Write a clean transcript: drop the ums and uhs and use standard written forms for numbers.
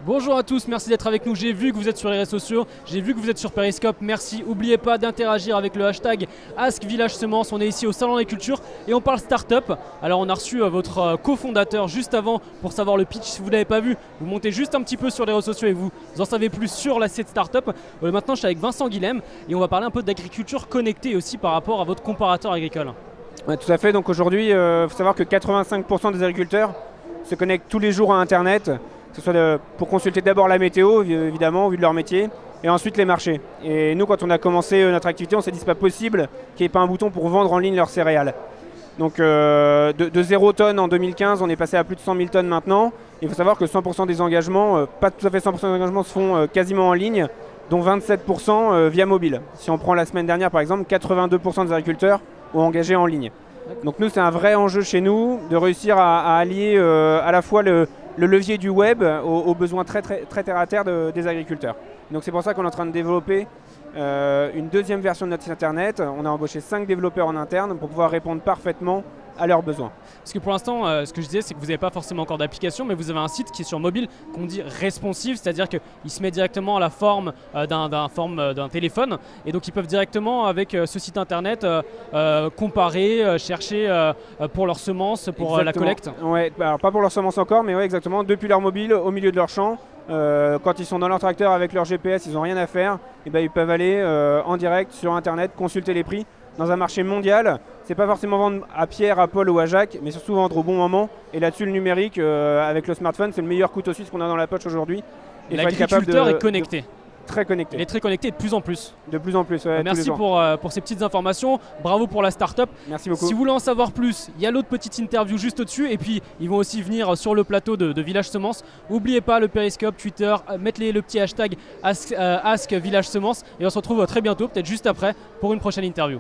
Bonjour à tous, merci d'être avec nous. J'ai vu que vous êtes sur les réseaux sociaux, j'ai vu que vous êtes sur Periscope, merci. N'oubliez pas d'interagir avec le hashtag AskVillageSemence. On est ici au Salon des Cultures et on parle start-up. Alors on a reçu votre cofondateur juste avant pour savoir le pitch. Si vous ne l'avez pas vu, vous montez juste un petit peu sur les réseaux sociaux et vous en savez plus sur cette start-up. Maintenant je suis avec Vincent Guilhem et on va parler un peu d'agriculture connectée aussi par rapport à votre comparateur agricole. Ouais, tout à fait, donc aujourd'hui, il faut savoir que 85% des agriculteurs se connectent tous les jours à Internet, que ce soit pour consulter d'abord la météo, évidemment, au vu de leur métier, et ensuite les marchés. Et nous, quand on a commencé notre activité, on s'est dit que ce n'est pas possible qu'il n'y ait pas un bouton pour vendre en ligne leurs céréales. Donc de 0 tonnes en 2015, on est passé à plus de 100 000 tonnes maintenant. Il faut savoir que 100% des engagements, pas tout à fait 100% des engagements se font quasiment en ligne, dont 27% via mobile. Si on prend la semaine dernière, par exemple, 82% des agriculteurs ont engagé en ligne. Donc nous, c'est un vrai enjeu chez nous de réussir à allier à la fois le levier du web aux besoins très terre à terre des agriculteurs. Donc c'est pour ça qu'on est en train de développer une deuxième version de notre site internet. On a embauché 5 développeurs en interne pour pouvoir répondre parfaitement à leurs besoins. Parce que pour l'instant, ce que je disais, c'est que vous n'avez pas forcément encore d'application, mais vous avez un site qui est sur mobile qu'on dit responsive, c'est-à-dire qu'il se met directement à la forme d'un téléphone, et donc ils peuvent directement avec ce site internet comparer, chercher pour leurs semences, pour la collecte. Ouais, alors pas pour leurs semences encore, mais ouais, exactement, depuis leur mobile, au milieu de leur champ. Quand ils sont dans leur tracteur avec leur GPS, ils n'ont rien à faire, et ben, ils peuvent aller en direct sur internet, consulter les prix. Dans un marché mondial, c'est pas forcément vendre à Pierre, à Paul ou à Jacques, mais surtout vendre au bon moment. Et là-dessus, le numérique, avec le smartphone, c'est le meilleur couteau suisse qu'on a dans la poche aujourd'hui. L'agriculteur est connecté. Très connecté. Il est très connecté de plus en plus. De plus en plus, ouais. Merci pour ces petites informations. Bravo pour la start-up. Merci beaucoup. Si vous voulez en savoir plus, il y a l'autre petite interview juste au-dessus. Et puis, ils vont aussi venir sur le plateau de Village Semence. N'oubliez pas le Periscope, Twitter, mettez le petit hashtag AskVillageSemence. Et on se retrouve très bientôt, peut-être juste après, pour une prochaine interview.